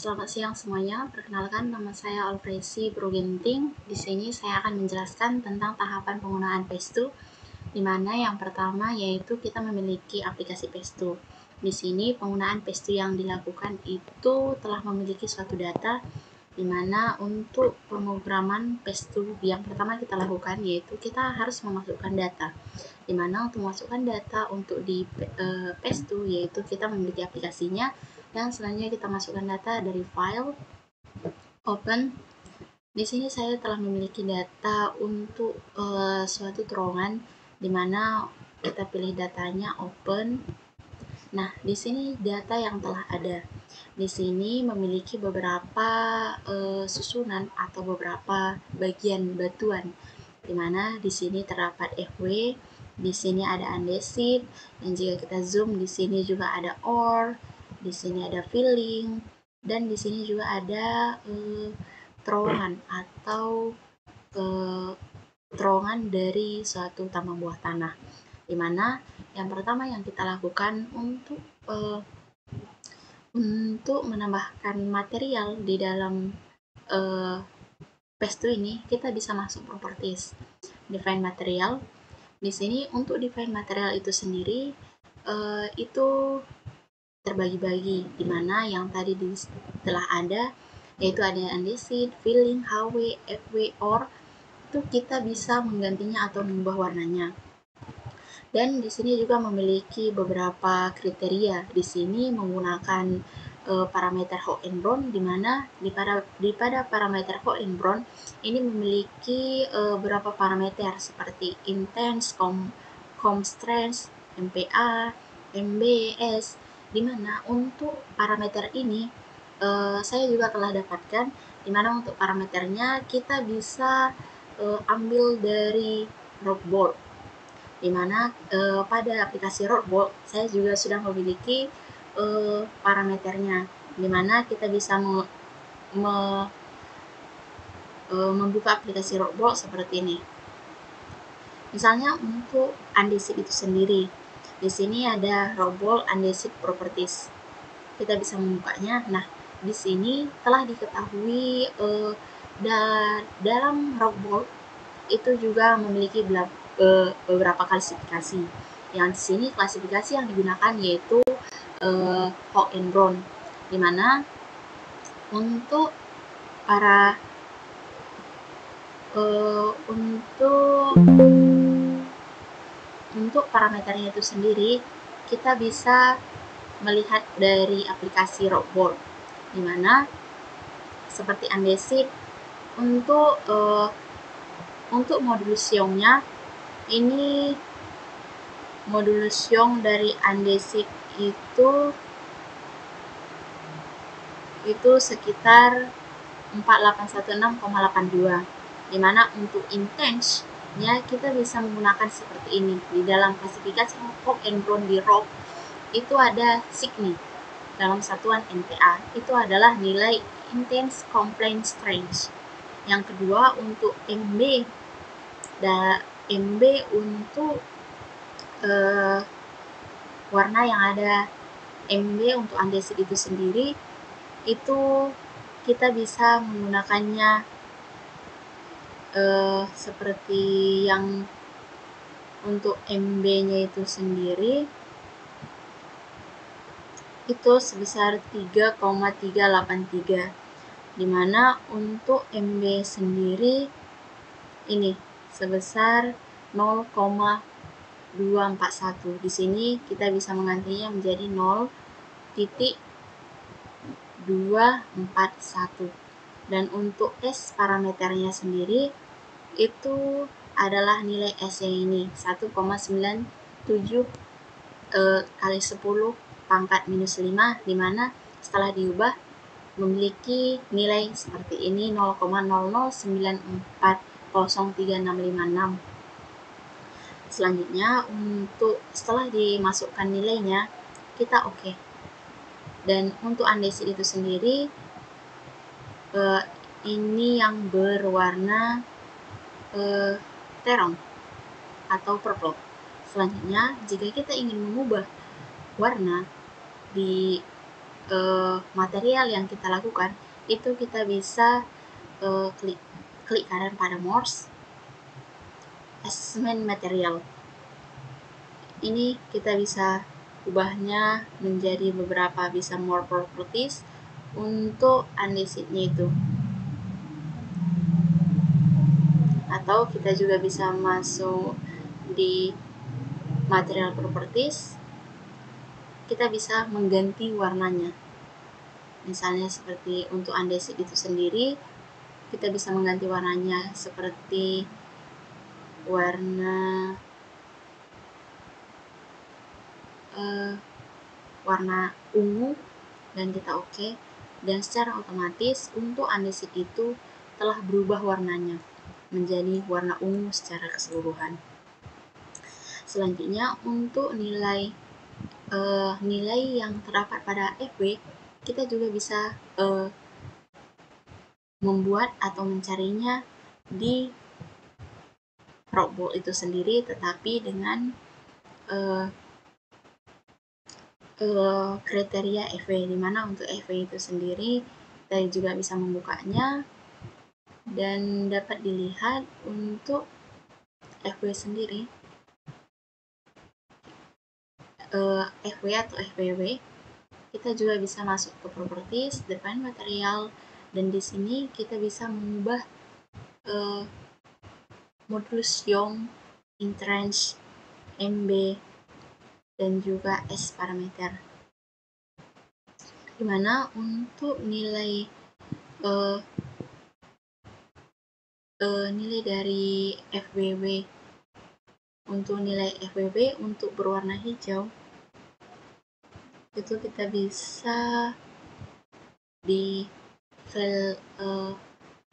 Selamat siang semuanya. Perkenalkan, nama saya Alfresi Progenting. Di sini saya akan menjelaskan tentang tahapan penggunaan Pestu, di mana yang pertama yaitu kita memiliki aplikasi Pestu. Di sini penggunaan Pestu yang dilakukan itu telah memiliki suatu data, di mana untuk pemrograman Pestu yang pertama kita lakukan yaitu kita harus memasukkan data. Di mana untuk memasukkan data untuk di Pestu yaitu kita memiliki aplikasinya, dan selanjutnya kita masukkan data dari file open. Di sini saya telah memiliki data untuk suatu terowongan, di mana kita pilih datanya open. Nah, di sini data yang telah ada. Di sini memiliki beberapa susunan atau beberapa bagian batuan, di mana di sini terdapat FW, di sini ada andesit, dan jika kita zoom di sini juga ada ore, di sini ada filling, dan di sini juga ada terowongan atau terowongan dari suatu tambang bawah tanah, di mana yang pertama yang kita lakukan untuk menambahkan material di dalam Pestu ini, kita bisa masuk properties, define material. Di sini untuk define material itu sendiri itu terbagi-bagi, di mana yang tadi telah ada yaitu ada andesit, filling, HW, FW, ore. Itu kita bisa menggantinya atau mengubah warnanya. Dan di sini juga memiliki beberapa kriteria. Di sini menggunakan parameter Hawk and Brown, di mana pada parameter Hawk and Brown ini memiliki beberapa parameter seperti intense, strength, MPa, MBS, di mana untuk parameter ini saya juga telah dapatkan, di mana untuk parameternya kita bisa ambil dari Rockbolt, di mana pada aplikasi Rockbolt saya juga sudah memiliki parameternya, di mana kita bisa membuka aplikasi Rockbolt seperti ini. Misalnya untuk andesit itu sendiri, di sini ada Rockbolt andesit properties. Kita bisa membukanya. Nah, di sini telah diketahui dalam Rockbolt itu juga memiliki beberapa klasifikasi. Yang di sini klasifikasi yang digunakan yaitu Hawk and Brown, di mana untuk untuk parameternya itu sendiri kita bisa melihat dari aplikasi Rockbolt, di mana seperti andesit untuk modulus Young-nya ini, modulus Young dari andesit itu sekitar 4816,82, di mana untuk intense-nya kita bisa menggunakan seperti ini. Di dalam klasifikasi Hawk and Brown di Rock itu ada Signi dalam satuan MPa, itu adalah nilai intense complaint strength. Yang kedua untuk MB untuk warna yang ada MB untuk andesit itu sendiri, itu kita bisa menggunakannya seperti yang untuk MB-nya itu sendiri itu sebesar 3,383, di mana untuk MB sendiri ini sebesar 0,241. Di sini kita bisa menggantinya menjadi 0,241. Dan untuk S parameternya sendiri itu adalah nilai S yang ini 1,97 kali 10 pangkat minus 5, di mana setelah diubah memiliki nilai seperti ini 0,009403,656. Selanjutnya untuk setelah dimasukkan nilainya kita oke. Dan untuk andesit itu sendiri ini yang berwarna terang atau purple. Selanjutnya jika kita ingin mengubah warna di material yang kita lakukan, itu kita bisa klik kanan pada Morse Assessment Material. Ini kita bisa ubahnya menjadi beberapa, bisa more properties untuk andesitnya itu. Atau kita juga bisa masuk di material properties, kita bisa mengganti warnanya. Misalnya seperti untuk andesit itu sendiri, kita bisa mengganti warnanya seperti warna ungu, dan kita oke, dan secara otomatis untuk andesit itu telah berubah warnanya menjadi warna ungu secara keseluruhan. Selanjutnya untuk nilai yang terdapat pada FW, kita juga bisa membuat atau mencarinya di Rockball itu sendiri, tetapi dengan kriteria FW, dimana untuk FW itu sendiri kita juga bisa membukanya dan dapat dilihat untuk FW sendiri, FW atau FWW, kita juga bisa masuk ke properties, define material, dan di sini kita bisa mengubah modulus Young, intrange, MB, dan juga S parameter. Dimana untuk nilai dari FWW, untuk nilai FWW untuk berwarna hijau itu kita bisa di file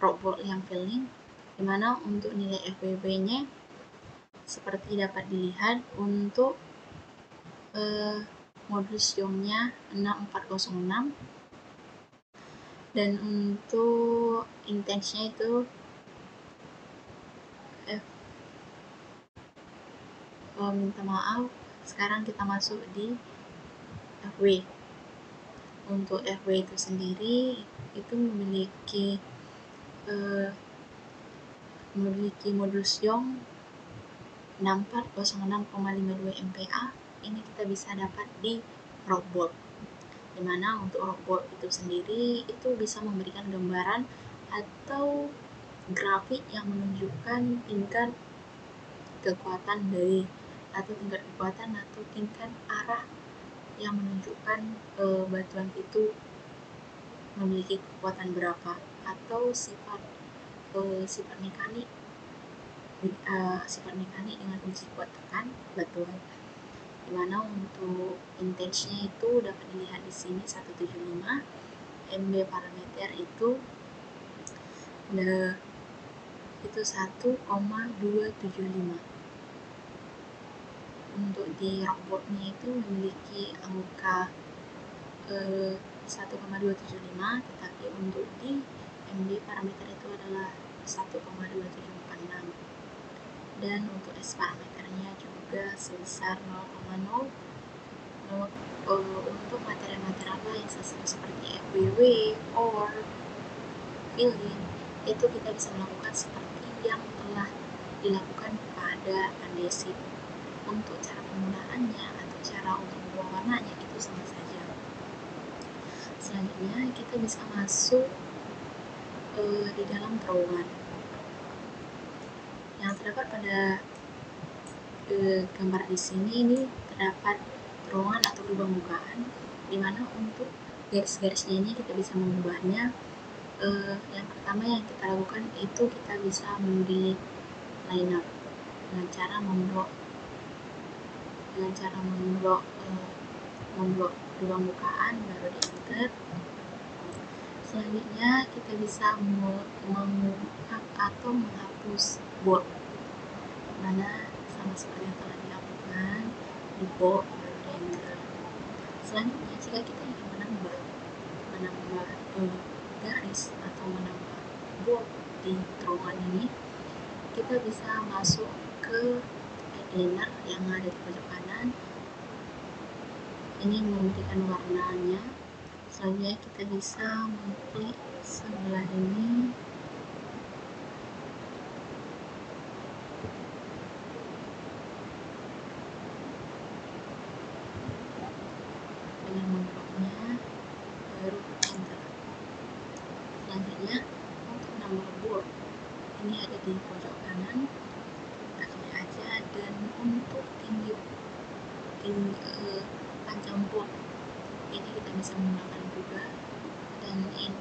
Rockball yang filling, dimana untuk nilai FWW-nya seperti dapat dilihat untuk modulus Young-nya 6406, dan untuk intense-nya itu minta maaf, sekarang kita masuk di FW. Untuk FW itu sendiri itu memiliki modulus Young 6406,52 MPa. Ini kita bisa dapat di Rockball, dimana untuk Rockball itu sendiri itu bisa memberikan gambaran atau grafik yang menunjukkan tingkat kekuatan dari, atau tingkat kekuatan atau tingkat arah yang menunjukkan batuan itu memiliki kekuatan berapa, atau sifat mekanik dengan uji kuat tekan batuan. Dimana untuk intense-nya itu dapat dilihat di sini 175, MB parameter itu 1,275. Untuk di Rockball-nya itu memiliki angka 1,275, tetapi untuk di MB parameter itu adalah 1,2746, dan untuk S parameternya juga sebesar 0,0. Untuk material-material lain seperti FWW or filling, itu kita bisa melakukan seperti yang telah dilakukan pada andesit. Untuk cara penggunaannya atau cara untuk membuat warnanya itu sama saja. Selanjutnya kita bisa masuk di dalam terowongan. Yang terdapat pada gambar di sini, ini terdapat terowongan atau lubang bukaan, dimana untuk garis-garisnya ini kita bisa mengubahnya. Yang pertama yang kita lakukan itu kita bisa memilih lineup dengan cara memblok lubang bukaan, baru di enter. Selanjutnya kita bisa mengubah atau menghapus bold, mana sama seperti yang telah dilakukan di bold, baru di enter. Selanjutnya jika kita ingin menambah garis atau menambah bold di terowongan ini, kita bisa masuk ke outliner yang ada di pojok kanan. Ini memberikan warnanya Selanjutnya kita bisa mengklik sebelah ini. Dengan membloknya, baru enter. Selanjutnya untuk nomor board ini ada di pojok kanan, kita klik aja. Dan untuk panjang board ini kita bisa menggunakan juga. Dan in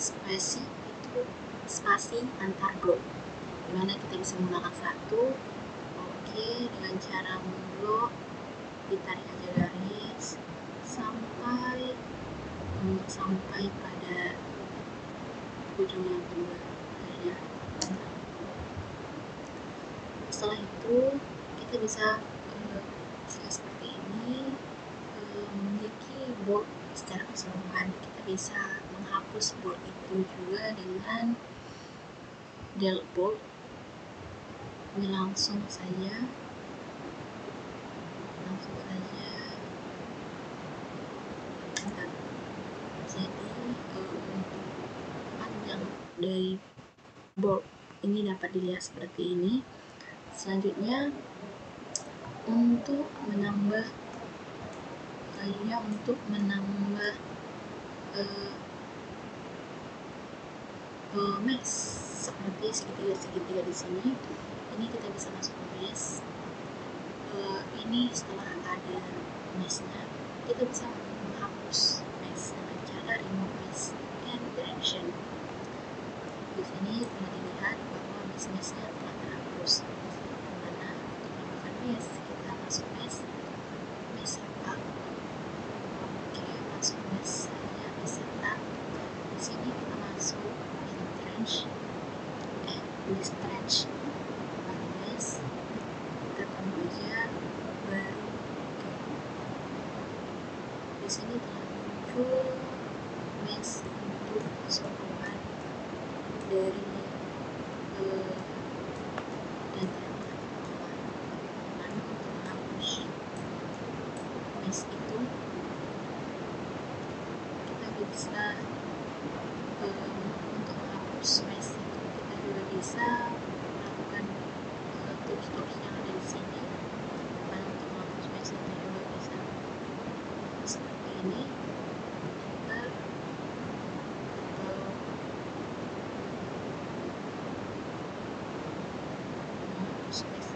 spasi itu spasi antar blok, dimana kita bisa menggunakan satu. Oke, dengan cara memblok ditarik aja garis sampai pada ujung yang kedua. Setelah itu kita bisa seperti ini, memiliki board secara keseluruhan. Kita bisa menghapus board itu juga dengan delete board. Ini langsung saja jadi untuk panjang dari board ini dapat dilihat seperti ini. Selanjutnya untuk menambah mesh seperti segitiga di sini. Ini kita bisa masuk ke mesh. Ini setelah ada meshnya, kita bisa menghapus mesh dengan cara remove mesh and direction. Di sini telah dilihat bahwa mesh-meshnya telah terhapus. Dimana untuk melakukan mesh, kita masuk mesh setup. Oke, masuk mesh saja, mesh setup. Di sini kita masuk stretch mesh, kita tunggu aja, baru di sini telah muncul mesh untuk keseluruhan dari data yang telah dikelola. Lalu untuk menghapus mesh itu, kita bisa untuk menghapus mesh itu kita juga bisa melakukan tools yang ada di sini. Dan untuk menghapus mesh itu juga bisa seperti ini, enter, atau menghapus mesh.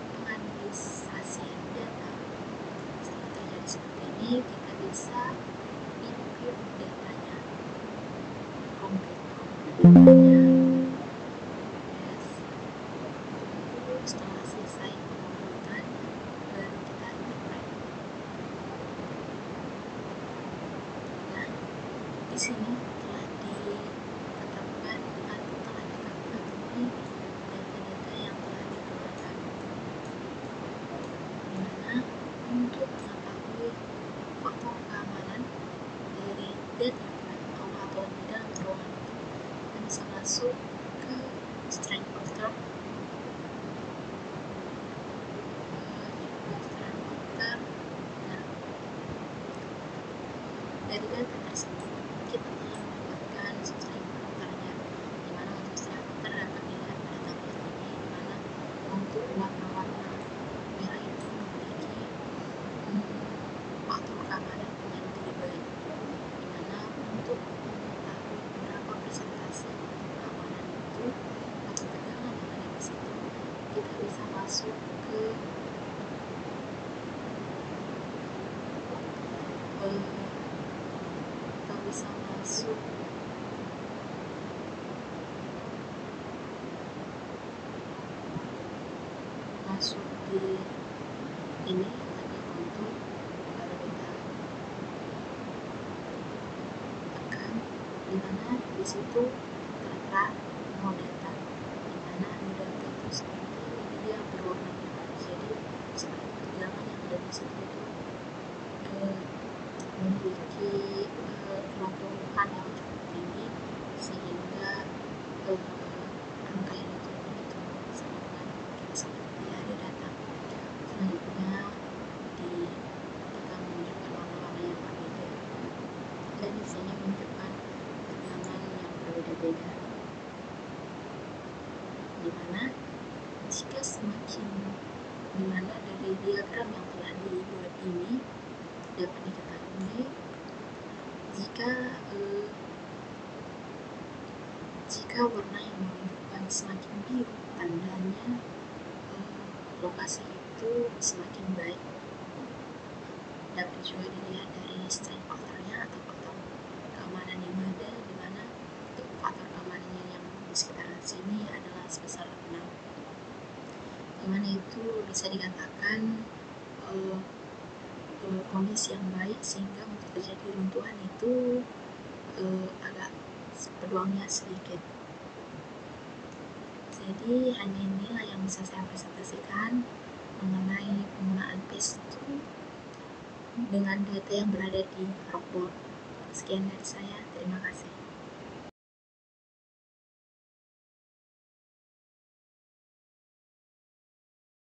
Penganalisasian data, setelah terjadi seperti ini, kita bisa import datanya komplit datanya. Setelah selesai pengumpulan, baru kita interpret. Nah, di sini telah ditetapkan atau telah kita ketahui data-data yang telah dikeluarkan. Dimana untuk mengetahui faktor keamanan dari data atau di dalam ruangan itu, kita bisa masuk ke strength factor. Nah, dari data tersebut kita telah mendapatkan strength factornya, dimana untuk strength factor dapat dilihat pada tabel ini, dimana untuk warna-warna merah itu memiliki faktor keamanan yang tinggi baik, dimana untuk mengetahui berapa persentase keamanan itu atau tegangan yang ada di situ, kita bisa masuk ke masuk di ini hanya untuk kalau kita tekan, dimana di situ tertera no data, dimana no data itu seperti ini, dia berwarna bebas. memiliki keruntuhan yang cukup tinggi, sehingga angka ini turun begitu sama dengan seperti di hari datang. Selanjutnya kita menunjukkan warna-warna yang berbeda, dan di sini menunjukkan tegangan yang berbeda-beda, dimana dari diagram yang telah dibuat ini dapat diketahui jika warna yang menunjukkan semakin biru, tandanya lokasi itu semakin baik. Dapat juga dilihat dari strength faktornya atau faktor keamanan yang ada, di mana untuk faktor keamanannya yang di sekitaran sini adalah sebesar 6, di mana itu bisa dikatakan kondisi yang baik, sehingga untuk terjadi runtuhan itu agak peluangnya sedikit. Jadi hanya inilah yang bisa saya presentasikan mengenai penggunaan PESTU dengan data yang berada di Rockboard. Sekian dari saya, terima